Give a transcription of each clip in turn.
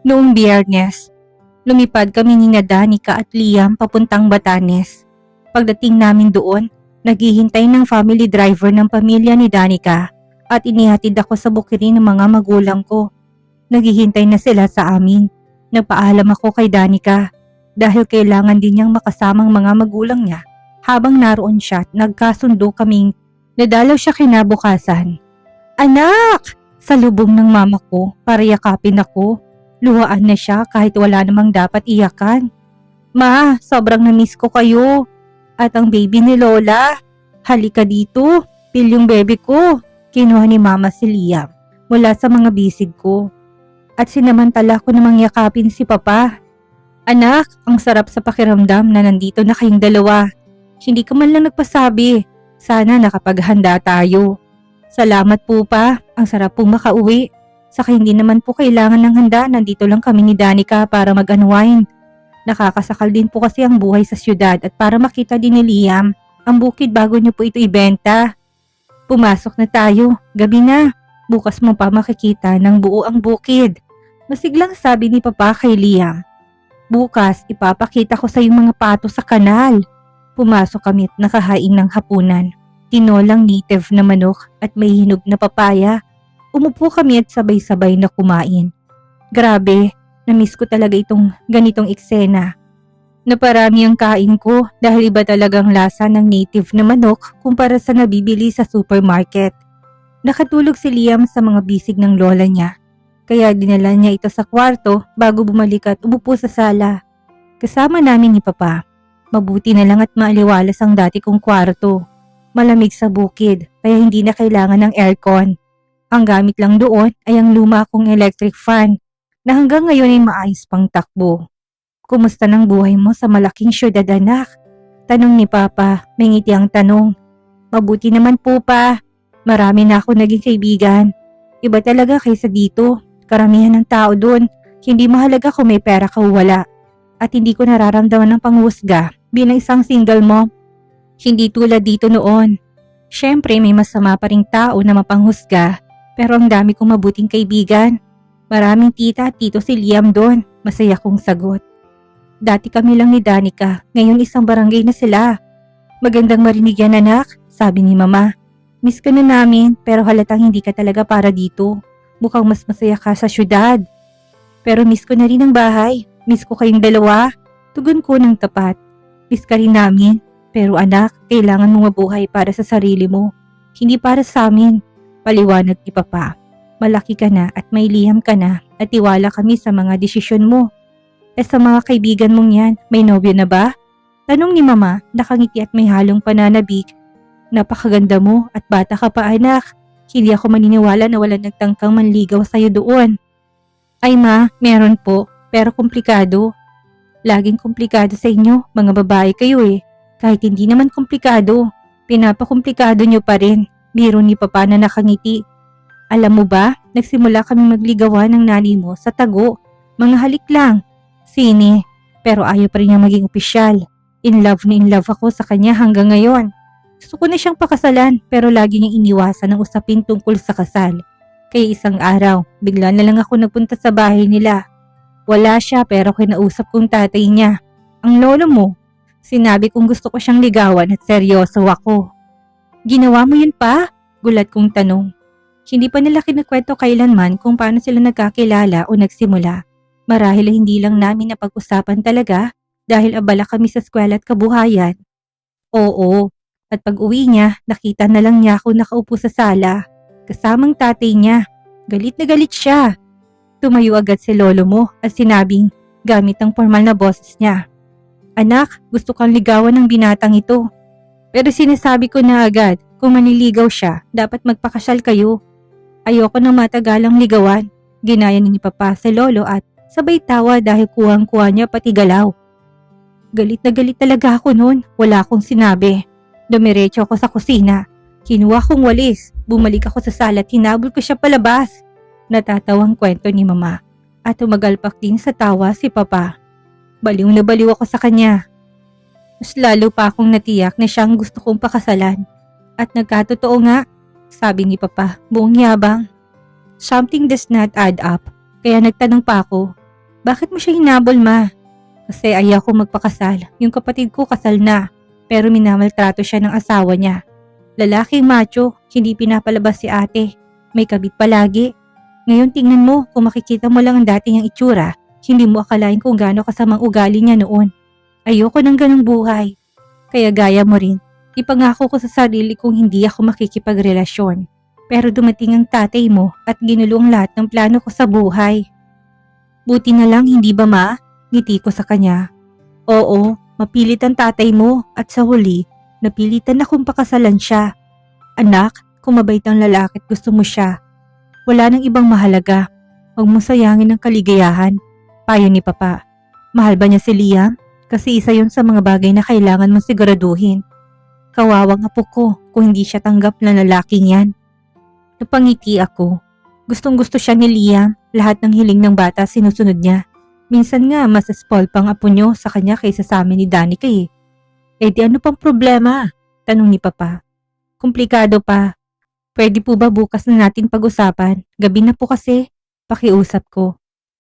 Noong Biyernes, lumipad kami ni Danica at Liam papuntang Batanes. Pagdating namin doon, naghihintay ng family driver ng pamilya ni Danica at inihatid ako sa bukirin ng mga magulang ko. Naghihintay na sila sa amin. Nagpaalam ako kay Danica dahil kailangan din niyang makasamang mga magulang niya habang naroon siya at nagkasundo kaming nadalaw siya kinabukasan. Anak! Salubong ng mama ko para yakapin ako. Luhaan na siya kahit wala namang dapat iyakan. Ma, sobrang na-miss ko kayo. At ang baby ni Lola. Halika dito, pil yung baby ko. Kinuha ni mama si Liam mula sa mga bisig ko. At sinamantala ko namang yakapin si papa. Anak, ang sarap sa pakiramdam na nandito na kayong dalawa. Hindi ka man lang nagpasabi. Sana nakapaghanda tayo. Salamat po pa, ang sarap pong makauwi. Saka hindi naman po kailangan ng handa, nandito lang kami ni Danica para mag-unwind. Nakakasakal din po kasi ang buhay sa syudad at para makita din ni Liam ang bukid bago niyo po ito ibenta. Pumasok na tayo, gabi na. Bukas mo pa makikita ng buo ang bukid. Masiglang sabi ni Papa kay Liam. Bukas ipapakita ko sa yung mga pato sa kanal. Pumasok kami at nakahain ng hapunan. Tinolang native na manok at may hinog na papaya. Umupo kami at sabay-sabay na kumain. Grabe, na-miss ko talaga itong ganitong eksena. Naparami ang kain ko dahil iba talagang lasa ng native na manok kumpara sa nabibili sa supermarket. Nakatulog si Liam sa mga bisig ng lola niya. Kaya dinala niya ito sa kwarto bago bumalik at umupo sa sala. Kasama namin ni Papa. Mabuti na lang at maaliwalas ang dati kong kwarto. Malamig sa bukid kaya hindi na kailangan ng aircon. Ang gamit lang doon ay ang luma kong electric fan na hanggang ngayon ay maayos pang takbo. Kumusta ng buhay mo sa malaking syudad, anak? Tanong ni Papa, may ngiti ang tanong. Mabuti naman po pa. Marami na ako naging kaibigan. Iba talaga kaysa dito. Karamihan ng tao doon. Hindi mahalaga kung may pera ka o wala. At hindi ko nararamdaman ng panghusga bilang isang single mom. Hindi tulad dito noon. Siyempre may masama pa ring tao na mapanghusga, pero ang dami kong mabuting kaibigan. Maraming tita at tito si Liam doon, masaya kong sagot. Dati kami lang ni Danica, ngayon isang barangay na sila. Magandang marinig yan, anak, sabi ni Mama. Miss ka na namin pero halatang hindi ka talaga para dito. Mukhang mas masaya ka sa syudad. Pero miss ko na rin ang bahay, miss ko kayong dalawa. Tugon ko ng tapat. Miss ka rin namin. Pero anak, kailangan mong mabuhay para sa sarili mo. Hindi para sa amin. Paliwanag ni Papa. Malaki ka na at may Liam ka na at tiwala kami sa mga desisyon mo. Sa mga kaibigan mong yan, may nobyo na ba? Tanong ni Mama, nakangiti at may halong pananabik. Napakaganda mo at bata ka pa, anak. Hindi ako maniniwala na walang nagtangkang manligaw sa'yo doon. Ay ma, meron po, pero komplikado. Laging komplikado sa inyo, mga babae kayo eh. Kahit hindi naman komplikado, pinapakomplikado nyo pa rin. Biro ni Papa na nakangiti. Alam mo ba, nagsimula kami magligawan ng nanay mo sa tago. Mga halik lang. Sine, pero ayaw pa rin niya maging opisyal. In love na in love ako sa kanya hanggang ngayon. Gusto ko na siyang pakasalan pero lagi niyang iniwasan ang usapin tungkol sa kasal. Kaya isang araw, bigla na lang ako nagpunta sa bahay nila. Wala siya pero kinausap kong tatay niya. Ang lolo mo. Sinabi kong gusto ko siyang ligawan at seryoso ako. Ginawa mo yun pa? Gulat kong tanong. Hindi pa nila kinakwento kailanman kung paano sila nagkakilala o nagsimula. Marahil hindi lang namin napag-usapan talaga dahil abala kami sa eskwela at kabuhayan. Oo, at pag uwi niya, nakita na lang niya ako nakaupo sa sala. Kasamang tatay niya. Galit na galit siya. Tumayo agad si lolo mo at sinabing gamit ang formal na boses niya. Anak, gusto kang ligawan ng binatang ito. Pero sinasabi ko na agad, kung maniligaw siya, dapat magpakasal kayo. Ayoko nang matagalang ligawan. Ginaya ni Papa si lolo at sabay tawa dahil kuwang-kuwa niya pati galaw. Galit na galit talaga ako noon, wala akong sinabi. Dumiretso ako sa kusina. Kinuha kong walis, bumalik ako sa sala at hinabol ko siya palabas. Natatawang kwento ni Mama at tumagalpak din sa tawa si Papa. Baliw na baliw ako sa kanya. Mas lalo pa akong natiyak na siyang gusto kong pakasalan. At nagkatotoo nga, sabi ni Papa, buong yabang. Something does not add up, kaya nagtanong pa ako, Bakit mo siya hinabol, ma? Kasi ayaw ko magpakasal. Yung kapatid ko kasal na, pero minamaltrato siya ng asawa niya. Lalaking macho, hindi pinapalabas si ate. May kabit palagi. Ngayon tingnan mo, kung makikita mo lang ang dati niyang itsura, hindi mo akalain kung gaano kasamang ugali niya noon. Ayoko ng ganong buhay. Kaya gaya mo rin, ipangako ko sa sarili kong hindi ako makikipagrelasyon. Pero dumating ang tatay mo at ginulo ang lahat ng plano ko sa buhay. Buti na lang, hindi ba ma? Ngiti ko sa kanya. Oo, mapilit ang tatay mo at sa huli, napilitan akong pakasalan siya. Anak, kung mabait ang lalaki at gusto mo siya, wala nang ibang mahalaga. Huwag mo sayangin ang kaligayahan. Payo ni Papa. Mahal ba niya si Liam? Kasi isa yon sa mga bagay na kailangan mong siguraduhin. Kawawang apo ko kung hindi siya tanggap na lalaking yan. Napangiti ako. Gustong gusto siya ni Liam. Lahat ng hiling ng bata sinusunod niya. Minsan nga mas spoil pang apo niyo sa kanya kaysa sa amin ni Danica eh. Eh di ano pang problema? Tanong ni Papa. Komplikado pa. Pwede po ba bukas na natin pag-usapan? Gabi na po kasi. Pakiusap ko.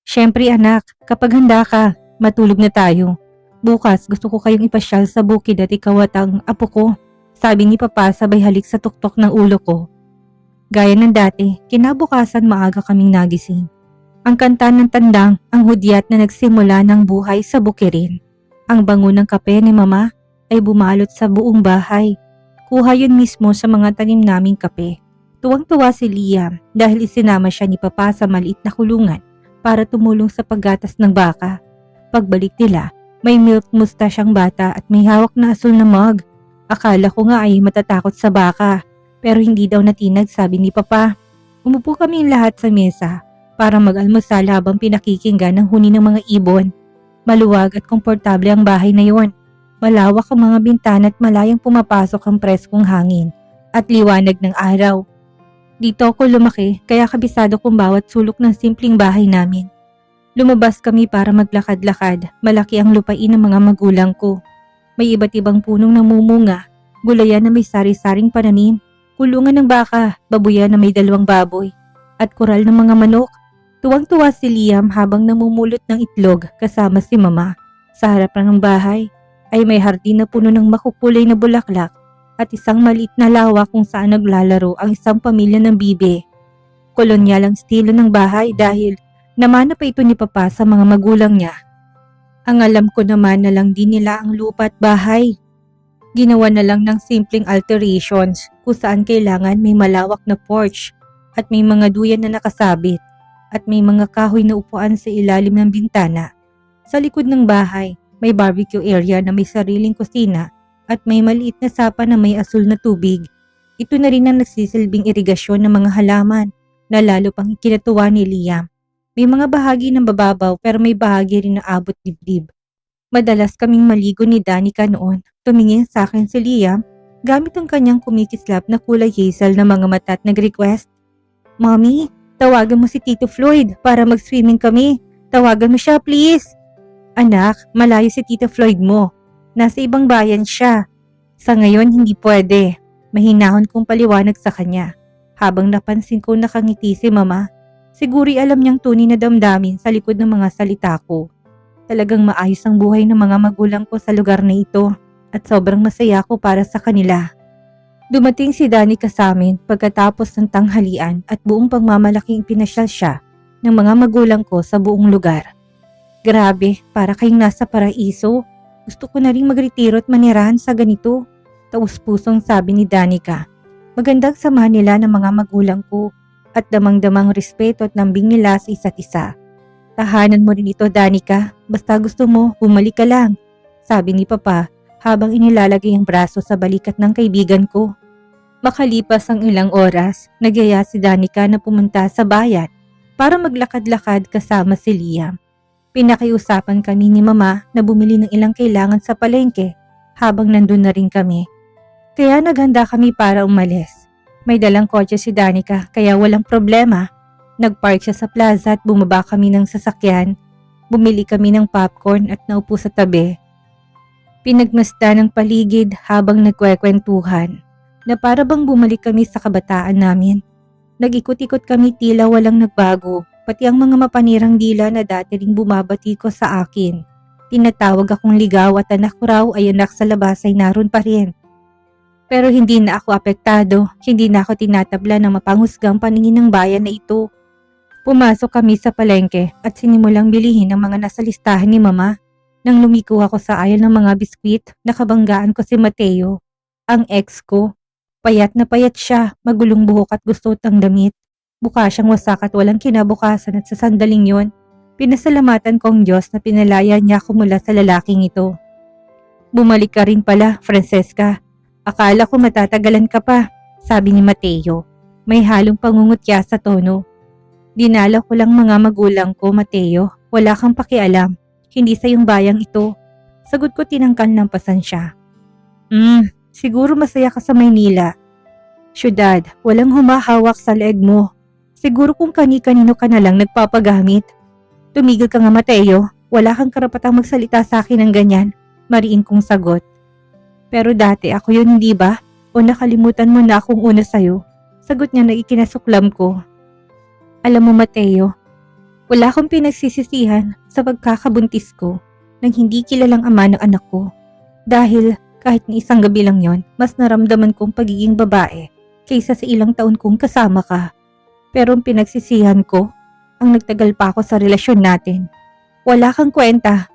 Siyempre anak, kapag handa ka, matulog na tayo. Bukas gusto ko kayong ipasyal sa bukid at ikaw at ang apo ko. Sabi ni Papa sabay halik sa tuktok ng ulo ko. Gaya ng dati, kinabukasan maaga kaming nagising. Ang kanta ng tandang ang hudyat na nagsimula ng buhay sa bukirin. Ang bango ng kape ni Mama ay bumalot sa buong bahay. Kuha yun mismo sa mga tanim naming kape. Tuwang-tuwa si Liam dahil isinama siya ni Papa sa maliit na kulungan para tumulong sa paggatas ng baka. Pagbalik nila, may milk mustache ang bata at may hawak na asul na mug. Akala ko nga ay matatakot sa baka, pero hindi daw natinag, sabi ni Papa. Umupo kami lahat sa mesa para mag-almusal habang pinakikinggan ang huni ng mga ibon. Maluwag at komportable ang bahay na yon. Malawak ang mga bintana at malayang pumapasok ang preskong hangin at liwanag ng araw. Dito ako lumaki kaya kabisado kong bawat sulok ng simpleng bahay namin. Lumabas kami para maglakad-lakad. Malaki ang lupain ng mga magulang ko. May iba't ibang punong namumunga, gulayan na may sari-saring pananim, kulungan ng baka, babuyan na may 2 baboy, at koral ng mga manok. Tuwang-tuwa si Liam habang namumulot ng itlog kasama si Mama. Sa harapan ng bahay ay may hardin na puno ng makukulay na bulaklak at isang maliit na lawa kung saan naglalaro ang isang pamilya ng bibe. Kolonyal ang estilo ng bahay dahil namana pa ito ni Papa sa mga magulang niya. Ang alam ko naman na lang din nila ang lupa at bahay. Ginawa na lang ng simpleng alterations kung saan kailangan may malawak na porch at may mga duyan na nakasabit at may mga kahoy na upuan sa ilalim ng bintana. Sa likod ng bahay, may barbecue area na may sariling kusina at may maliit na sapa na may asul na tubig. Ito na rin ang nagsisilbing irigasyon ng mga halaman na lalo pang ikinatuwa ni Liam. May mga bahagi ng bababaw pero may bahagi rin na abot dibdib. Madalas kaming maligo ni Danica noon. Tumingin sa akin si Liam gamit ang kanyang kumikislap na kulay hazel na mga mata at nag-request, Mommy, tawagan mo si Tito Floyd para mag-swimming kami. Tawagan mo siya please. Anak, malayo si Tito Floyd mo. Nasa ibang bayan siya. Sa ngayon hindi pwede. Mahinahon kong paliwanag sa kanya. Habang napansin ko nakangiti si Mama, siguri alam niyang tunay na damdamin sa likod ng mga salita ko. Talagang maayos ang buhay ng mga magulang ko sa lugar na ito at sobrang masaya ko para sa kanila. Dumating si Danica sa amin pagkatapos ng tanghalian at buong pagmamalaking pinasyal siya ng mga magulang ko sa buong lugar. Grabe, para kayong nasa paraiso. Gusto ko na rin magretiro at manirahan sa ganito. Taus-pusong sabi ni Danica. Magandang samahan nila ng mga magulang ko at damang-damang respeto at lambing nila sa isa't isa. Tahanan mo rin ito, Danica. Basta gusto mo, bumalik ka lang. Sabi ni Papa habang inilalagay ang braso sa balikat ng kaibigan ko. Makalipas ang ilang oras, nagyaya si Danica na pumunta sa bayan para maglakad-lakad kasama si Liam. Pinakiusapan kami ni Mama na bumili ng ilang kailangan sa palengke habang nandun na rin kami. Kaya naghanda kami para umalis. May dalang kotse si Danica kaya walang problema. Nagpark siya sa plaza at bumaba kami ng sasakyan. Bumili kami ng popcorn at naupo sa tabi. Pinagmasdan ng paligid habang nagkwekwentuhan na para bang bumalik kami sa kabataan namin. Nag-ikot-ikot kami tila walang nagbago pati ang mga mapanirang dila na dati ring bumabati ko sa akin. Tinatawag akong ligaw at anak ko raw ay anak sa labas ay naroon pa rin. Pero hindi na ako apektado, hindi na ako tinatabla ng mapanghusgang paningin ng bayan na ito. Pumasok kami sa palengke at sinimulang bilihin ang mga nasa listahan ni Mama. Nang lumiko ako sa aisle ng mga biskwit, nakabanggaan ko si Mateo, ang ex ko. Payat na payat siya, magulong buhok at gustot ang damit. Mukha siyang wasak at walang kinabukasan at sa sandaling yon, pinasalamatan ko ang Diyos na pinalaya niya ako mula sa lalaking ito. Bumalik ka rin pala, Francesca. Akala ko matatagalan ka pa, sabi ni Mateo. May halong pangungutya sa tono. Dinala ko lang mga magulang ko, Mateo. Wala kang pakialam. Hindi sa iyong bayang ito. Sagot ko tinangkal ng pasensya. Siguro masaya ka sa Maynila. Syudad, walang humahawak sa leeg mo. Siguro kung kani-kanino ka na lang nagpapagamit. Tumigil ka nga, Mateo. Wala kang karapatang magsalita sa akin ng ganyan. Mariin kong sagot. Pero dati ako yun, hindi ba? O nakalimutan mo na akong una sa'yo? Sagot niya na ikinasuklam ko. Alam mo, Mateo, wala akong pinagsisisihan sa pagkakabuntis ko ng hindi kilalang ama ng anak ko. Dahil kahit ni isang gabi lang yon, mas naramdaman kong pagiging babae kaysa sa ilang taon kong kasama ka. Pero ang pinagsisihan ko, ang nagtagal pa ako sa relasyon natin. Wala kang kwenta.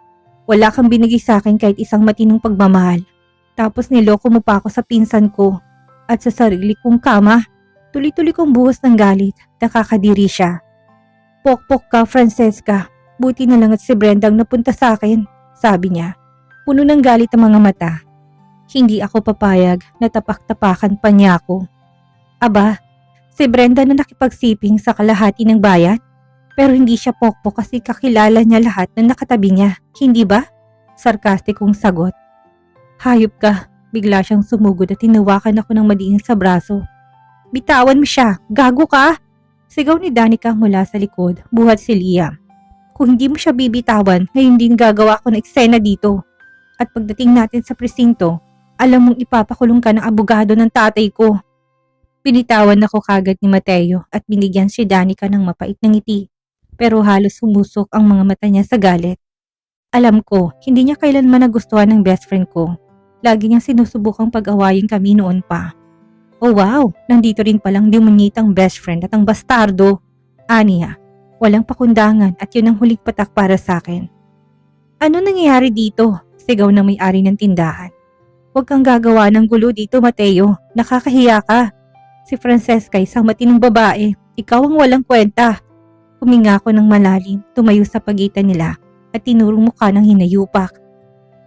Wala kang binigay sa akin kahit isang matinong pagmamahal. Tapos niloko mo pa ako sa pinsan ko at sa sarili kong kama. Tuloy-tuloy kong buhos ng galit. Nakakadiri siya. Pokpok ka, Francesca. Buti na lang at si Brenda ang napunta sa akin, sabi niya. Puno ng galit ang mga mata. Hindi ako papayag na tapak-tapakan pa niya ako. Aba, si Brenda na nakipagsiping sa kalahati ng bayan? Pero hindi siya pokpok kasi kakilala niya lahat na nakatabi niya, hindi ba? Sarkastikong sagot. Hayop ka, bigla siyang sumugod at tinawakan ako ng madiin sa braso. Bitawan mo siya, gago ka! Sigaw ni Danica mula sa likod, buhat si Liam. Kung hindi mo siya bibitawan, ngayon din gagawa ko ng eksena dito. At pagdating natin sa presinto, alam mong ipapakulong ka ng abogado ng tatay ko. Pinitawan ako kagad ni Mateo at binigyan si Danica ng mapait na ngiti. Pero halos humusok ang mga mata niya sa galit. Alam ko, hindi niya kailanman nagustuhan ng best friend ko. Lagi niyang sinusubukang pag-awayin kami noon pa. Oh wow, nandito rin palang demonyitang best friend at ang bastardo. Aniya, walang pakundangan at yun ang huling patak para sa akin. Ano nangyayari dito? Sigaw ng may-ari ng tindahan. Huwag kang gagawa ng gulo dito, Mateo. Nakakahiya ka. Si Francesca isang matinong babae. Ikaw ang walang kwenta. Huminga ako ng malalim, tumayo sa pagitan nila at tinurong mukha ng hinayupak.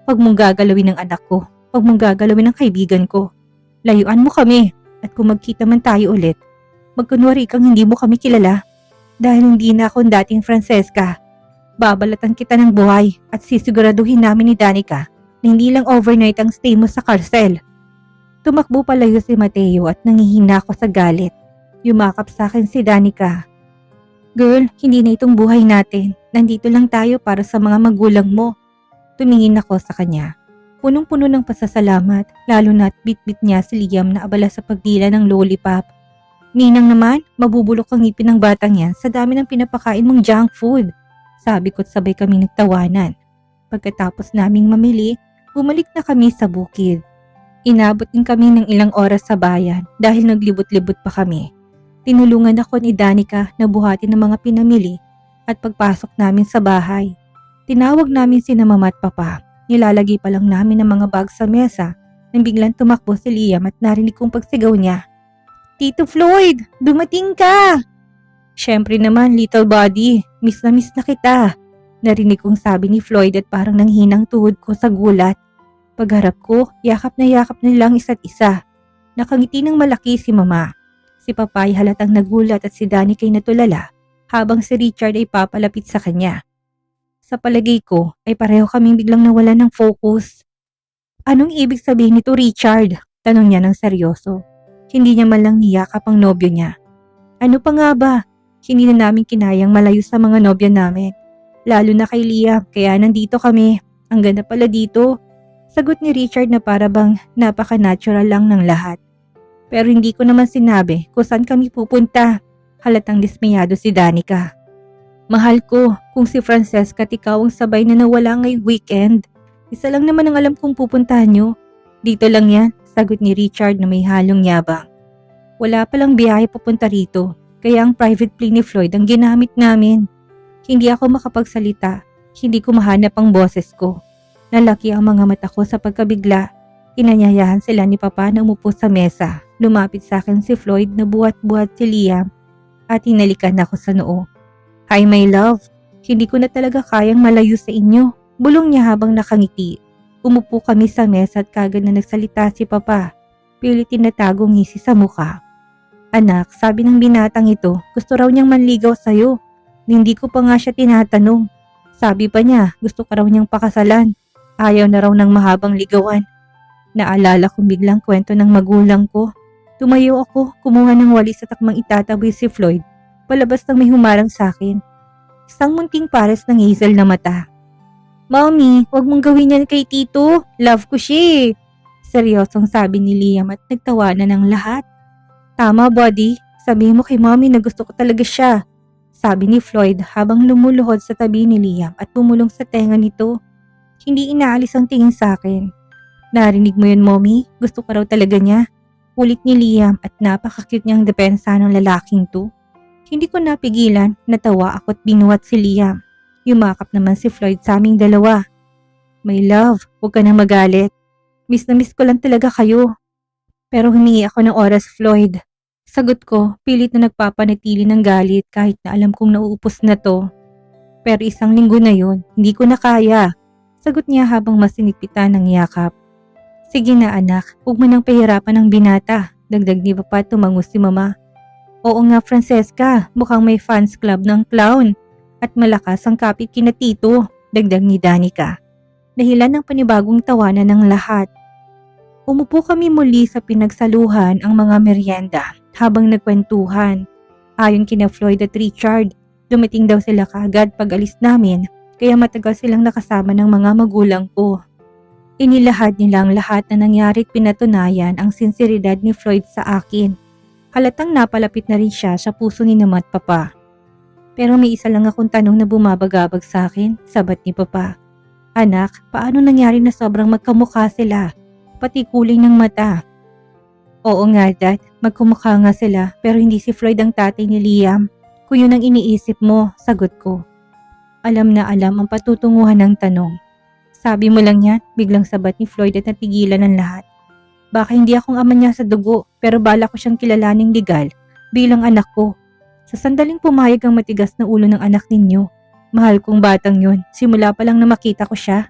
Huwag mong gagalawin ng anak ko. Huwag mong gagalawin ng kaibigan ko. Layuan mo kami. At kung magkita man tayo ulit, magkunwari kang hindi mo kami kilala. Dahil hindi na ako dating Francesca. Babalatan kita ng buhay at sisiguraduhin namin ni Danica na hindi lang overnight ang stay mo sa karsel. Tumakbo palayo si Mateo at nangihina ako sa galit. Yumakap sa akin si Danica. Girl, hindi na itong buhay natin. Nandito lang tayo para sa mga magulang mo. Tumingin ako sa kanya. Punong-puno ng pasasalamat, lalo na't bit-bit niya si Liam na abala sa pagdila ng lollipop. Ninang naman, mabubulok ang ngipin ng batang yan sa dami ng pinapakain mong junk food. Sabi ko't sabay kami nagtawanan. Pagkatapos naming mamili, bumalik na kami sa bukid. Inabot din kami ng ilang oras sa bayan dahil naglibot-libot pa kami. Tinulungan ako ni Danica na buhatin ng mga pinamili at pagpasok namin sa bahay. Tinawag namin sina Mama at Papa. Nilalagay pa lang namin ang mga bag sa mesa nang biglang tumakbo si Liam at narinig kong pagsigaw niya. Tito Floyd, dumating ka! Siyempre naman, little buddy, miss na kita. Narinig kong sabi ni Floyd at parang nanghinang tuhod ko sa gulat. Pagharap ko, yakap na nilang isa't isa. Nakangiti ng malaki si Mama. Si Papa ay halatang nagulat at si Danica ay natulala habang si Richard ay papalapit sa kanya. Sa palagay ko ay pareho kaming biglang nawalan ng focus. Anong ibig sabihin nito, Richard? Tanong niya ng seryoso. Hindi niya man lang niyakap ang nobyo niya. Ano pa nga ba? Hindi na namin kinayang malayo sa mga nobya namin. Lalo na kay Liam, kaya nandito kami. Ang ganda pala dito. Sagot ni Richard na para bang napaka-natural lang ng lahat. Pero hindi ko naman sinabi kung saan kami pupunta. Halatang dismayado si Danica. Mahal ko, kung si Francesca at ikaw ang sabay na nawala ngayong weekend, isa lang naman ang alam kong pupuntahan nyo. Dito lang yan, sagot ni Richard na may halong yabang. Wala palang biyahe papunta rito, kaya ang private plane ni Floyd ang ginamit namin. Hindi ako makapagsalita, hindi ko mahanap ang boses ko. Nalaki ang mga mata ko sa pagkabigla. Inanyayahan sila ni Papa na umupo sa mesa. Lumapit sa akin si Floyd na buhat-buhat si Liam at hinalikan ako sa noo. Hi my love, hindi ko na talaga kayang malayo sa inyo. Bulong niya habang nakangiti. Umupo kami sa mesa at kagad na nagsalita si Papa. Pilit tinatago ngisi sa mukha. Anak, sabi ng binatang ito, gusto raw niyang manligaw sa'yo. Hindi ko pa nga siya tinatanong. Sabi pa niya, gusto ka raw niyang pakasalan. Ayaw na raw ng mahabang ligawan. Naalala kong biglang kwento ng magulang ko. Tumayo ako, kumuha ng walis at takmang itataboy si Floyd. Palabas ng may humarang sa akin. Isang munting pares ng hazel na mata. Mommy, wag mong gawin yan kay Tito. Love ko siya eh. Seryosong sabi ni Liam at nagtawanan ng lahat. Tama, buddy. Sabihin mo kay Mommy na gusto ko talaga siya. Sabi ni Floyd habang lumuluhod sa tabi ni Liam at pumulong sa tenga nito. Hindi inaalis ang tingin sa akin. Narinig mo yun, Mommy? Gusto ka raw talaga niya. Ulit ni Liam at napaka-cute niyang depensa ng lalaking to. Hindi ko napigilan, natawa ako at binuhat si Liam. Yumakap naman si Floyd sa aming dalawa. My love, huwag ka nang magalit. Miss na miss ko lang talaga kayo. Pero humingi ako ng oras, Floyd. Sagot ko, pilit na nagpapanatili ng galit kahit na alam kong nauupos na to. Pero isang linggo na yun, hindi ko na kaya. Sagot niya habang masinigpitan ng yakap. Sige na anak, huwag mo nang pahirapan ng binata. Dagdag ni Papa tumango si Mama. Oo nga Francesca, mukhang may fans club ng clown. At malakas ang kapit kina Tito, dagdag ni Danica. Dahilan ng panibagong tawanan ng lahat. Umupo kami muli sa pinagsaluhan ang mga merienda habang nagkwentuhan. Ayon kina Floyd at Richard, dumating daw sila kaagad pag alis namin kaya matagal silang nakasama ng mga magulang ko. Inilahad nila ang lahat na nangyari at pinatunayan ang sinseridad ni Floyd sa akin. Halatang napalapit na rin siya sa puso ni Mama at Papa. Pero may isa lang akong tanong na bumabagabag sa akin, sabat ni Papa. Anak, paano nangyari na sobrang magkamukha sila? Pati kulay ng mata. Oo nga Dad, magkumukha nga sila pero hindi si Floyd ang tatay ni Liam. Kung yun ang iniisip mo, sagot ko. Alam na alam ang patutunguhan ng tanong. Sabi mo lang yan, biglang sabat ni Floyd at natigilan ng lahat. Baka hindi akong ama niya sa dugo pero bala ko siyang kilalaning legal bilang anak ko. Sa sandaling pumayag ang matigas na ulo ng anak ninyo. Mahal kong batang yun, simula pa lang na makita ko siya.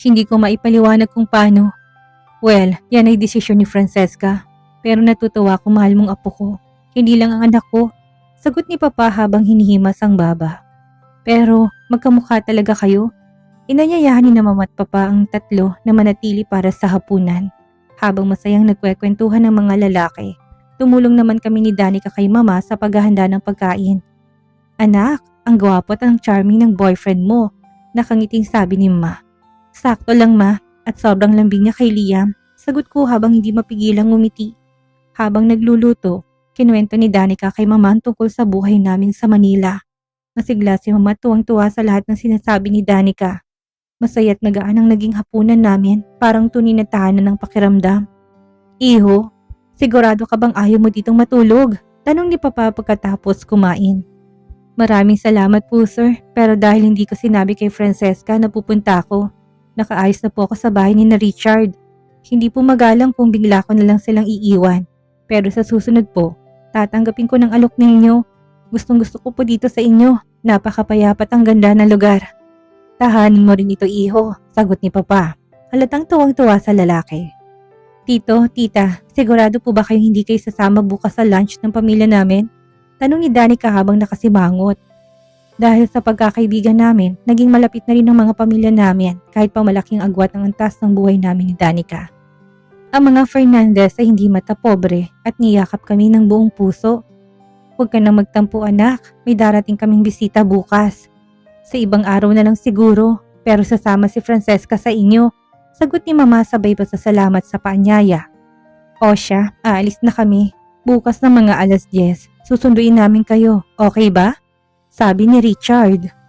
Hindi ko maipaliwanag kung paano. Well, yan ay desisyon ni Francesca. Pero natutuwa ko mahal mong apo ko. Hindi lang ang anak ko. Sagot ni Papa habang hinihimas ang baba. Pero magkamukha talaga kayo. Inanyayahan ni Mama at Papa ang tatlo na manatili para sa hapunan. Habang masayang nagkwekwentuhan ng mga lalaki, tumulong naman kami ni Danica kay Mama sa paghahanda ng pagkain. Anak, ang gwapo at ang charming ng boyfriend mo, nakangiting sabi ni Ma. Sakto lang Ma, at sobrang lambing niya kay Liam, sagot ko habang hindi mapigilang ngumiti. Habang nagluluto, kinuwento ni Danica kay Mama tungkol sa buhay namin sa Manila. Nasigla si Mama tuwang-tuwa sa lahat ng sinasabi ni Danica. Masaya at magaan ang naging hapunan namin, parang tunay na tahanan ng pakiramdam. Iho, sigurado ka bang ayaw mo ditong matulog? Tanong ni Papa pagkatapos kumain. Maraming salamat po sir, pero dahil hindi ko sinabi kay Francesca na pupunta ako, nakaayos na po ako sa bahay ni Richard. Hindi po magalang kung bigla ko na lang silang iiwan. Pero sa susunod po, tatanggapin ko ng alok ninyo. Gustong gusto ko po dito sa inyo. Napakapayapat ang ganda ng lugar. Tahanin mo rin ito iho, sagot ni Papa. Halatang tuwang-tuwa sa lalaki. Tito, tita, sigurado po ba kayong hindi kayo sasama bukas sa lunch ng pamilya namin? Tanong ni Danica habang nakasimangot. Dahil sa pagkakaibigan namin, naging malapit na rin ang mga pamilya namin kahit pa malaking agwat ang antas ng buhay namin ni Danica. Ang mga Fernandez ay hindi mata pobre at niyakap kami ng buong puso. Huwag ka nang magtampo anak, may darating kaming bisita bukas. Sa ibang araw na lang siguro, pero sasama si Francesca sa inyo. Sagot ni Mama sabay pasasalamat sa paanyaya. O siya, aalis na kami. Bukas ng mga 10:00, susunduin namin kayo, okay ba? sabi ni Richard.